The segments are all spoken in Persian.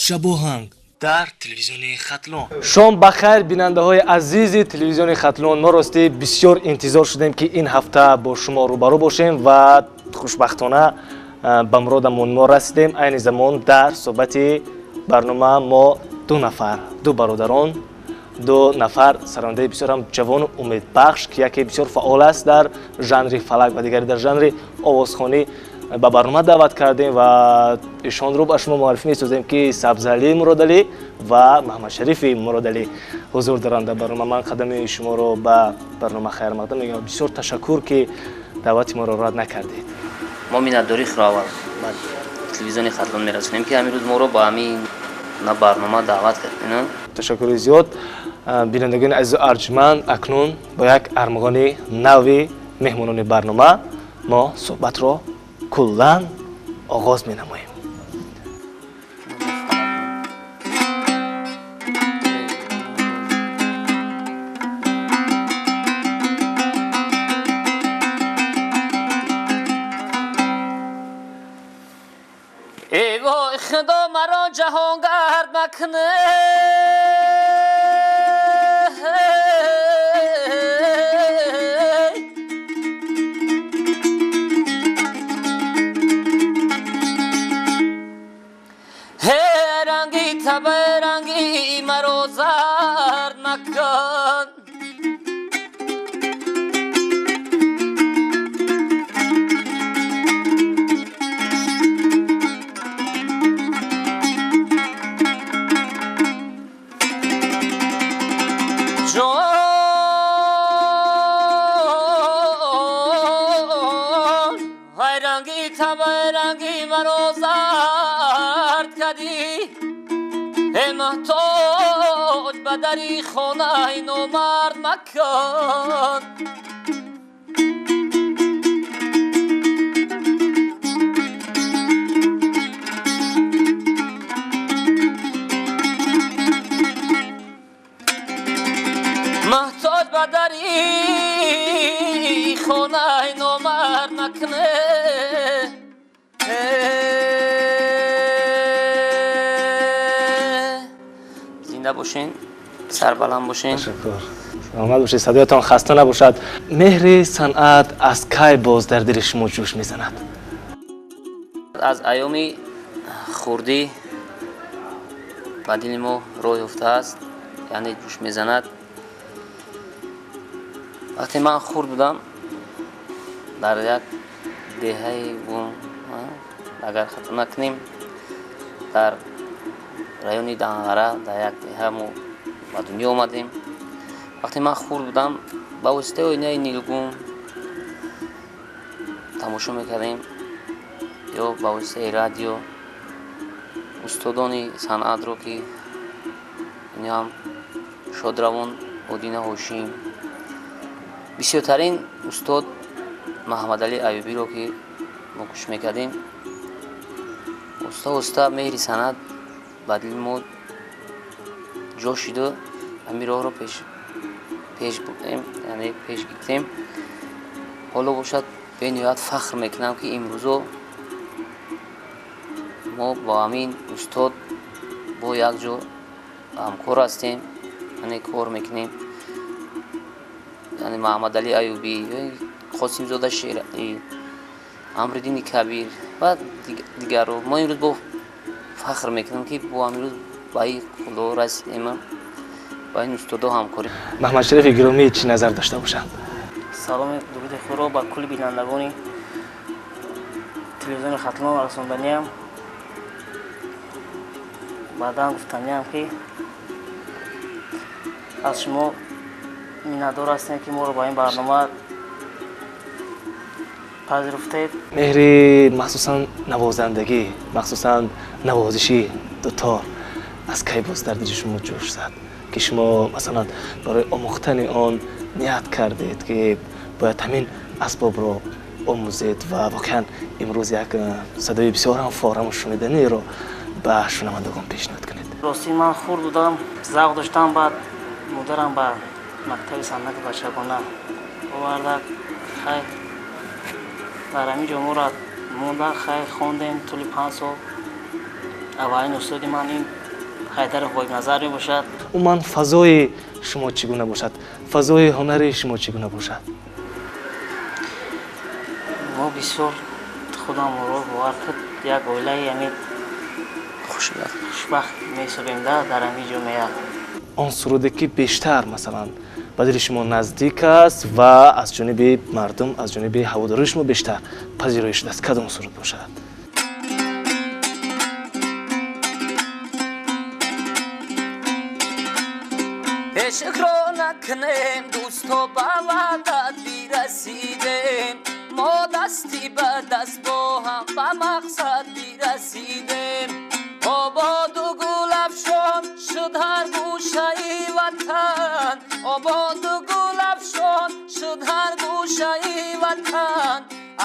Шабоханг дар телевизиони Хатлон. Шом бахайр бинандаҳои азизи телевизиони Хатлон. Мо рости бисёр интизор шудем ки ин ҳафта бо шумо рӯбарӯ бошем ва хушбахтона ба муродамон мо расидем. Айни замон дар суҳбати барнома мо ду бародарон, ду нафар сарондаи бисёр ҳам ҷавону умедбахш ки яке бисёр фаъол аст дар жанри фалак ва дигаре дар жанри овозхонӣ ба барнома даъват кардем ва ишонро ба шумо муаррифӣ месозем ки Сабзали Муродалӣ ва Махмадшарифи Муродалӣ ҳузур доранд дар барнома. Ман қадами шуморо ба барнома хайр мақдам мегӯям. Бисёр ташаккур ки даъвати моро рад накардед. мо миннатдориро аввал ба телевизиони Хатлон мерасонем ки амирӯз моро ба ҳамин на барнома даъват кардем. Ташаккури зиёд. Бинандагони азизу арҷманд, акнун бо як армағони нави меҳмонони барнома мо суҳбатро куллан оғоз менамоем. ای وای خدا مرا جهانگرد مکنه رنگی تبه رنگی مرا زرد مکن جان های رنگی تبه رنگی مرا زرد کردی ای محتاج به دری خانه نامرد مکن محتاج به دری خانه نامرد مکنه زنده باشین، سربلند باشین. تشکر. سلامت باشید. صدایتان خسته نباشد. مهر صنعت از کی باز در دل شما جوش میزند؟ از ایامی خوردی به دل ما راه یافته است، یعنی جوش میزند. وقتی من خورد بودم در یک دهه اگر خطا نکنیم در رایون دانغره در یک دهه ما به دنیا آمدیم. وقتی من خورد بودم با واسطه آینه نیلگون تماشا میکردیم یا با واسطه رادیو استادان صنعت رو که اینا هم شادروان ودین هاشیم بسیارترین استاد محمدعلی ایوبی رو که ما گوش میکردیم. استاد مهری صنعت بعد ما جا شده همین راه رو پیش بردیم، یعنی پیش گرفتیم. حالا باشد به نهایت فخر میکنم که امروز ما با همین استاد با یک جا همکار هستیم، یعنی کار میکنیم. یعنی محمدعلی ایوبی، قاسم زاده شیرعلی، امردین کبیر و دیگر رو ما امروز با فخر میکنم که با امروز با این خدا رسیدیم، با این استادا همکاری. محمدشریف گرامی چی نظر داشته باشند؟ سلام درود خود را با کل بینندگان تلویزیون خطلان رساندنیم. بعدا گفتنیم که از شما میندار هستیم که ما رو با این برنامه پذیرفتید. مهری مخصوصا نوازندگی، مخصوصا نوازشی دوتار از کی باز در دل شما جوش زد که شما مثلا برای آموختن آن نیت کردید که باید همین اسباب رو آموزید و واقعا امروز یک صدای بسیار هم فارم و شنیدنی رو به شنوندگان پیشنهاد کنید؟ راستی من خورد بودم، ذوق داشتم، بعد مدرم به مکتب صنعت بچگانه آورد. خیلی در همین جا ما را مونده، خیلی خواندیم طول 5 سال. اولین استاد من این حیدر خویبنظر باشد. عموما فضای شما چگونه باشد؟ فضای هنری شما چگونه باشد؟ ما بسیار خودم رو باور کرد یک اوله یعنی خوشبخت می‌شویم در همین جامعه. آن سروده که بیشتر مثلا به دل شما نزدیک است و از جانب مردم، از جانب هواداران شما بیشتر پذیرایی شده است، کدام سرود باشد؟ عشق رو نکنیم دوستو با وعدت بیرسیدیم، ما دستی به دست با هم به مقصد بیرسیدیم. آباد و گل افشان شد هر گوشه ای وطن، آباد و گل افشان شد هر گوشه ای وطن.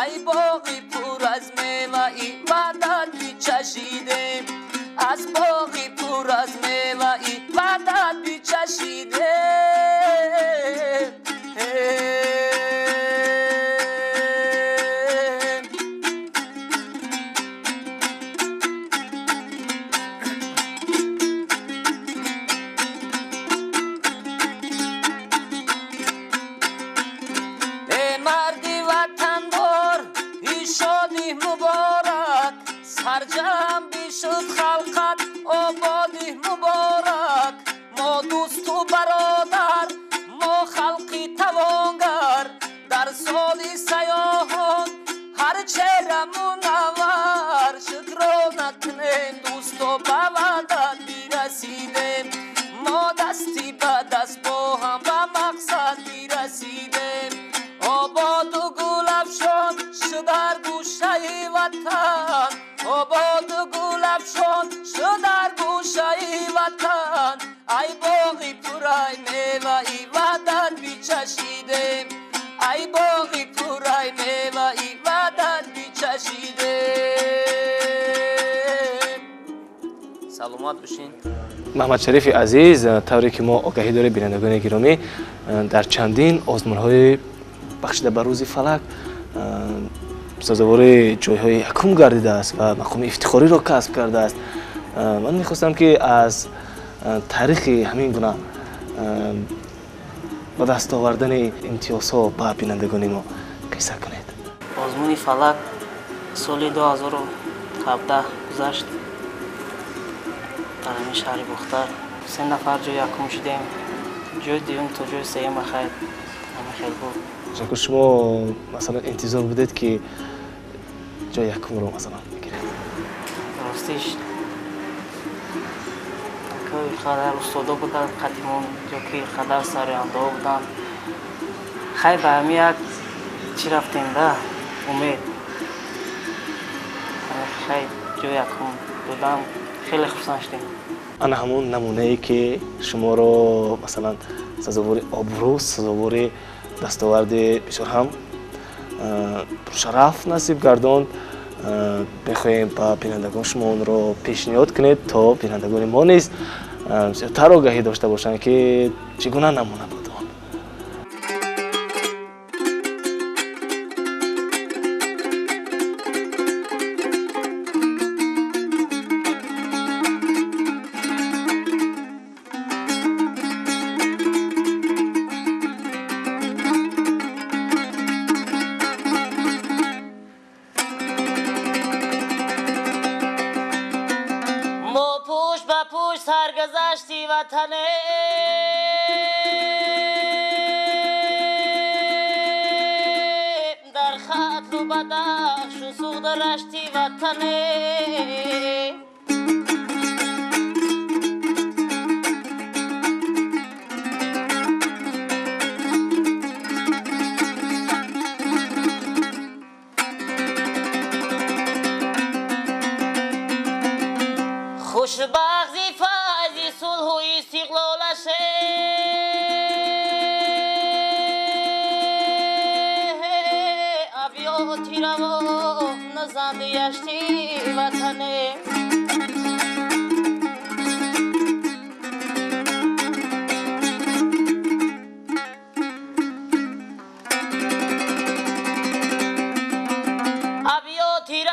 ای باغی پر از میوه ای وعدت بیچشیدیم، از باغی پر از میوه ای وعدت بیچشیدیم. مردی وطندار ای شادی مبارک، سرجم شد خلقت آبادی مبارک. ما دوست و برادر ما خلقی توانگر، در سالی سیاحان هر چهره منور. شکر نکنیم دوست و به وعدت بیرسیدیم، ما دستی به دست با هم به مقصد بیرسیدیم. آباد و گل افشان شد هر گوشه وطن، آباد و گل افشان شد هر گوشه وطن. ای باغی پرای میوه ای وعدت بیچشیدیم، ای باغی پرای میوه ای وعدت بیچشیدیم. سلامت باشین. محمدشریف عزیز، طوری که ما آگاهی داریم بینندگان گرامی، در چندین آزمون‌های بخشیده به روزی فلک سزاوار جایهای یکم گردیده است و مقام افتخاری را کسب کرده است. من میخواستم که از تاریخ همین گونه به دست آوردن امتیازها به بینندگان ما قصه کنید. آزمون فلک سال 2017 گذشت در همین شهر بختر. 3 نفر جای یکم شدیم، جای دیوم تا جای سوم خیر همه خیلی بود. شکر. شما مثلا انتظار بودید که جای یکم رو مثلا بگیرید؟ راستیش که خدر استادا بودن قدیمون یا که خدر سرانده بودن خیلی به همین یک چی رفتیم ده امید خیلی جای یکم بودم، خیلی خوشحال شدیم. انا همون نمونه ای که شما رو مثلا سزاوار آبرو، سزاوار دستاورد بسیار هم شرف نصیب گرداند. بخواهیم با بینندگان شما اون رو پیشنهاد کنید تا بینندگان ما نیز زیادتر آگاهی داشته باشند که چگونه نمونه بود. سرگذشتی وطنه در خط و بدخش و سوخت رشتی وطنه. خوشبختی فایزی صلح و استقلالشه ابیاتی رو نزنده یشتی وطنه. ابیاتی رو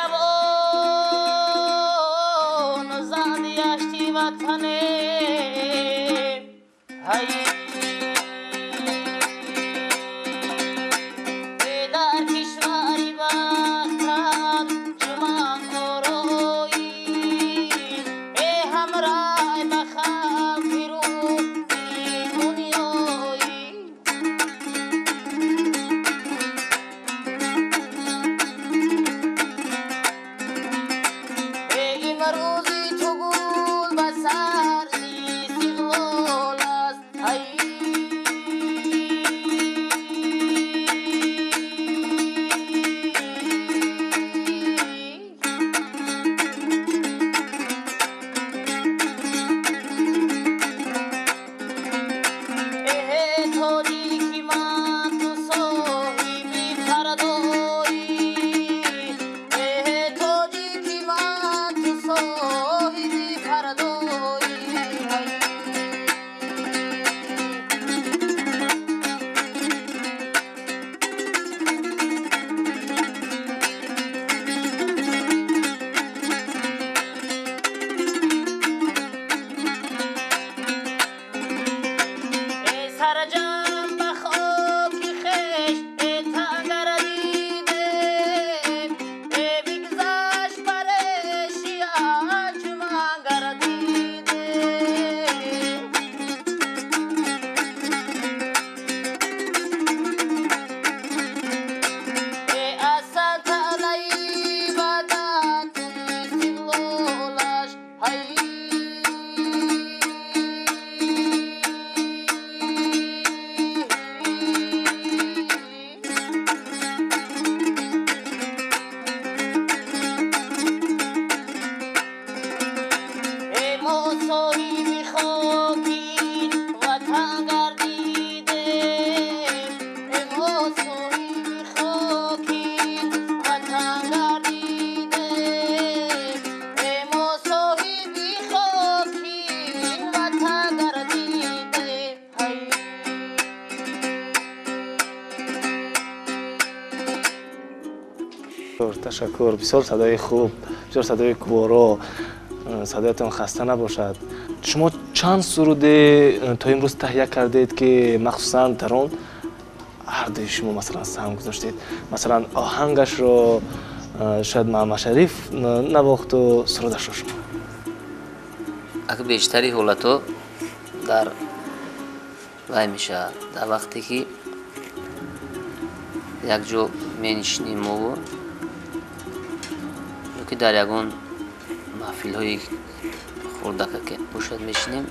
تشکر. بسیار صدای خوب، بسیار صدای کوبارا. صدایتان خسته نباشد. شما چند سروده تا امروز تهیه کردید که مخصوصا در آن هر دوی شما مثلا سهم گذاشتید؟ مثلا آهنگش رو شاید محمدشریف نواخت و سرودش رو شما. اگه بیشتری حالتو در وای میشه در وقتی که یک جو می‌نشینیم و که در یگان محفل های خوردکه که باشد میشینیم،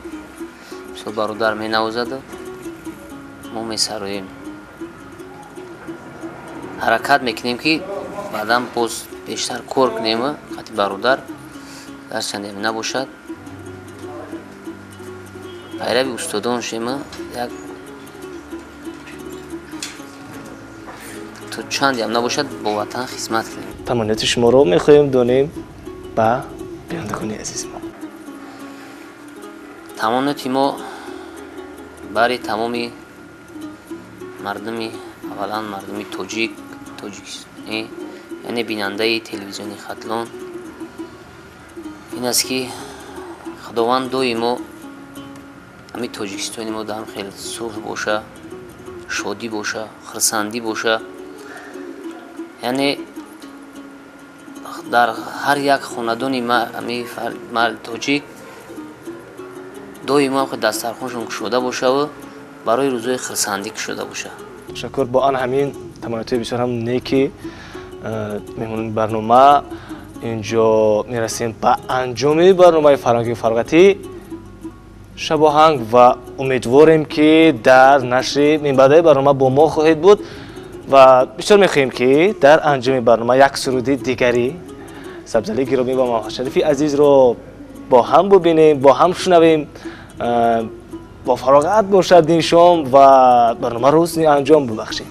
بسیار برادر می نوازد و ما می سرویم، حرکت میکنیم که بعدم باز بیشتر کار کنیم. وقتی برادر هرچند نباشد پیروی استادان شیم، یک تو چند هم نباشد با وطن خدمت کنیم. تمانیت شما رو میخواهیم دانیم با بینندگان عزیز ما. تمانیت ما برای تمامی مردمی، اولا مردمی تاجیکستانی، یعنی بیننده تلویزیونی ختلان، این است که خداوند دوی ما همی تاجیکستانی ما در خیلی صلح باشه، شادی باشه، خرسندی باشه. یعنی در هر یک خاندانی مرد تاجیک دوی ما خود دسترخوانشون کشوده باشه و برای روزهای خرسندی کشوده باشه. تشکر. با آن همین تمانیت بسیار هم نیکی مهمون برنامه اینجا میرسیم به انجام برنامه فرهنگی فرقتی شباهنگ و امیدواریم که در نشر من بعد برنامه با ما خواهید بود و بسیار میخواهیم که در انجام برنامه یک سرودی دیگری سبزلی گرامی و مخمدشریف عزیز رو با هم ببینیم، با هم شنویم، با فراغت باشد این شام و برنامه رو انجام ببخشیم.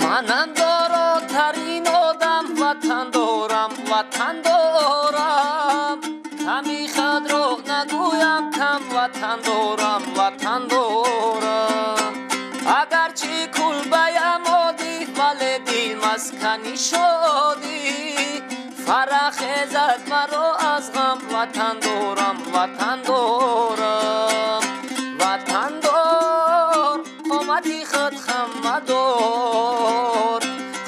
منم داراترین آدم وطن دارم، وطن دارم، همی خود رو نگویم کم، وطن دارم، وطن دارم. اگرچه کلبه ام عادی ولی دل مسکنی شادی فرح خیزد مرا از غم وطن دارم وطن دارم وطن دار قامتی خود خم مدار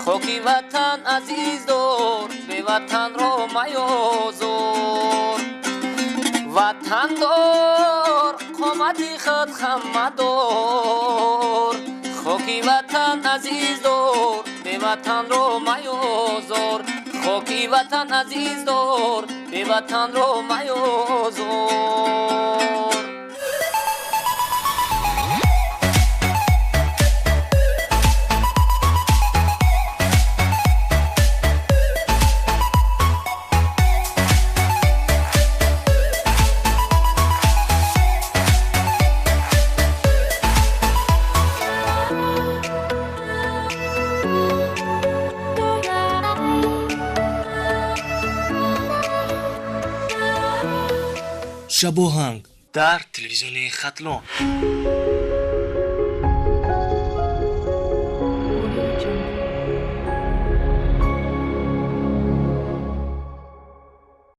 خاکی وطن عزیز دار به وطن را میازار وطن دار قامتی خود خم مدار خاکی وطن عزیز دار به وطن را میازار خاکی وطن عزیز دار به وطن را میازار шабоханг дар телевизиони хатлон.